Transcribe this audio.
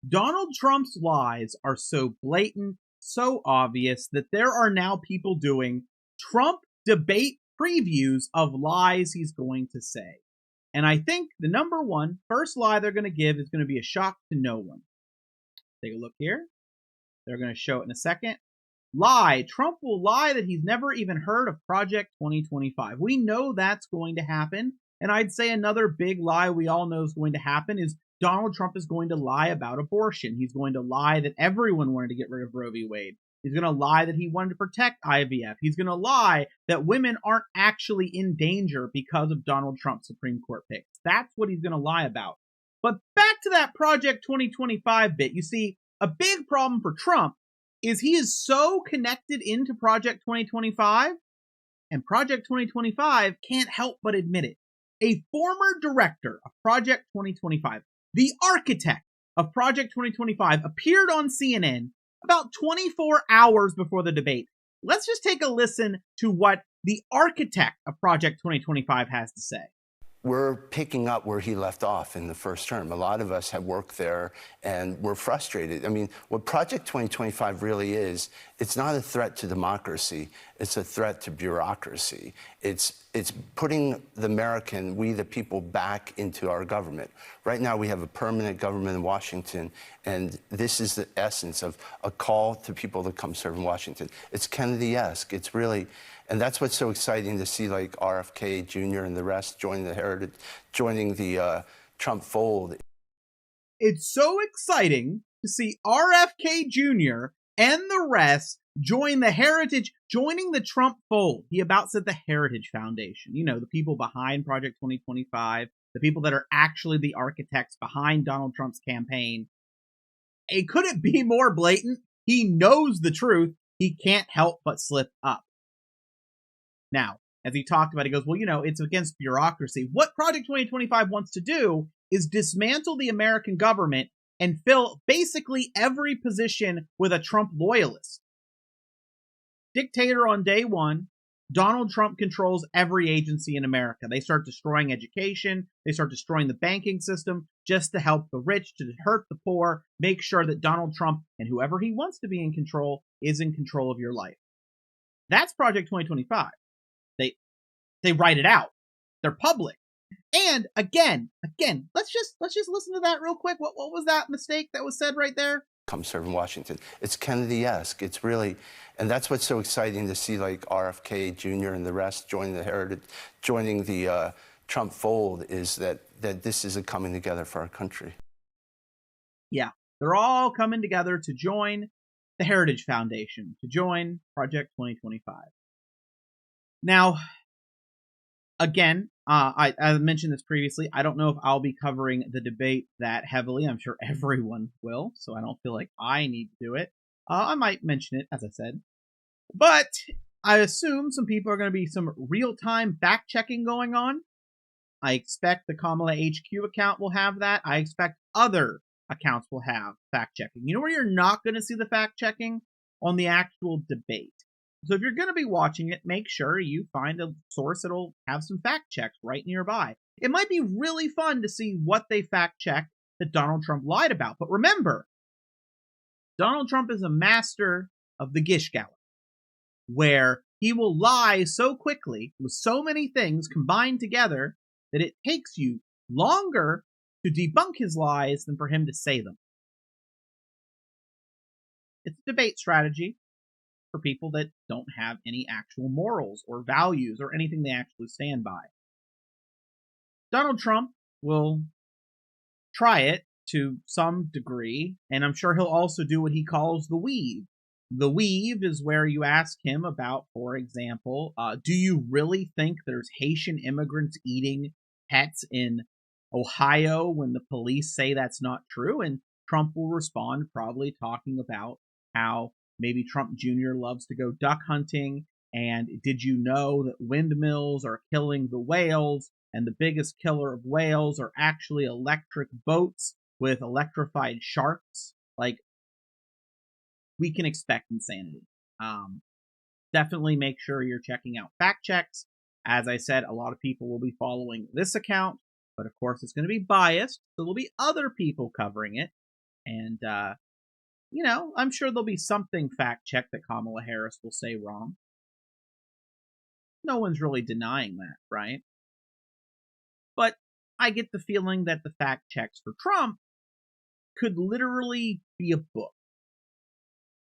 Donald Trump's lies are so blatant, so obvious that there are now people doing Trump debate previews of lies he's going to say. And I think the number one first lie they're going to give is going to be a shock to no one. Take a look here. They're going to show it in a second. Lie. Trump will lie that he's never even heard of Project 2025. We know that's going to happen. And I'd say another big lie we all know is going to happen is Donald Trump is going to lie about abortion. He's going to lie that everyone wanted to get rid of Roe v. Wade. He's going to lie that he wanted to protect IVF. He's going to lie that women aren't actually in danger because of Donald Trump's Supreme Court picks. That's what he's going to lie about. But back to that Project 2025 bit. You see, a big problem for Trump is he is so connected into Project 2025, and Project 2025 can't help but admit it. A former director of Project 2025, the architect of Project 2025, appeared on CNN about 24 hours before the debate. Let's just take a listen to what the architect of Project 2025 has to say. We're picking up where he left off in the first term. A lot of us have worked there and we're frustrated. I mean, what Project 2025 really is, it's not a threat to democracy, it's a threat to bureaucracy. It's putting the American, we the people, back into our government. Right now we have a permanent government in Washington, and this is the essence of a call to people to come serve in Washington. It's Kennedy-esque. It's really, and that's what's so exciting to see, like RFK Jr. and the rest joining the Trump fold. It's so exciting to see RFK Jr. and the rest joining the Trump fold. He about said the Heritage Foundation. You know, the people behind Project 2025, the people that are actually the architects behind Donald Trump's campaign. It couldn't be more blatant. He knows the truth. He can't help but slip up. Now, as he talked about, he goes, well, you know, it's against bureaucracy. What Project 2025 wants to do is dismantle the American government and fill basically every position with a Trump loyalist. Dictator on day one, Donald Trump controls every agency in America. They start destroying education. They start destroying the banking system just to help the rich, to hurt the poor, make sure that Donald Trump and whoever he wants to be in control is in control of your life. That's Project 2025. They write it out. They're public. And again, let's just listen to that real quick. What was that mistake that was said right there? Come serve in Washington. It's Kennedy-esque. It's really, and that's what's so exciting to see, like RFK Jr. and the rest joining the Trump fold, is that this is a coming together for our country. Yeah, they're all coming together to join the Heritage Foundation, to join Project 2025. Now, again, I mentioned this previously. I don't know if I'll be covering the debate that heavily. I'm sure everyone will, so I don't feel like I need to do it. I might mention it, as I said. But I assume some people are going to be some real-time fact-checking going on. I expect the Kamala HQ account will have that. I expect other accounts will have fact-checking. You know where you're not going to see the fact-checking? On the actual debate. So if you're going to be watching it, make sure you find a source that'll have some fact checks right nearby. It might be really fun to see what they fact checked that Donald Trump lied about. But remember, Donald Trump is a master of the Gish Gallop, where he will lie so quickly with so many things combined together that it takes you longer to debunk his lies than for him to say them. It's a debate strategy for people that don't have any actual morals or values or anything they actually stand by. Donald Trump will try it to some degree, and I'm sure he'll also do what he calls the weave. The weave is where you ask him about, for example, do you really think there's Haitian immigrants eating pets in Ohio when the police say that's not true? And Trump will respond, probably talking about how maybe Trump Jr. loves to go duck hunting, and did you know that windmills are killing the whales, and the biggest killer of whales are actually electric boats with electrified sharks? Like, we can expect insanity. Definitely make sure you're checking out fact checks. As I said, a lot of people will be following this account, but of course it's going to be biased, so there'll be other people covering it. And, I'm sure there'll be something fact check that Kamala Harris will say wrong. No one's really denying that, right? But I get the feeling that the fact checks for Trump could literally be a book.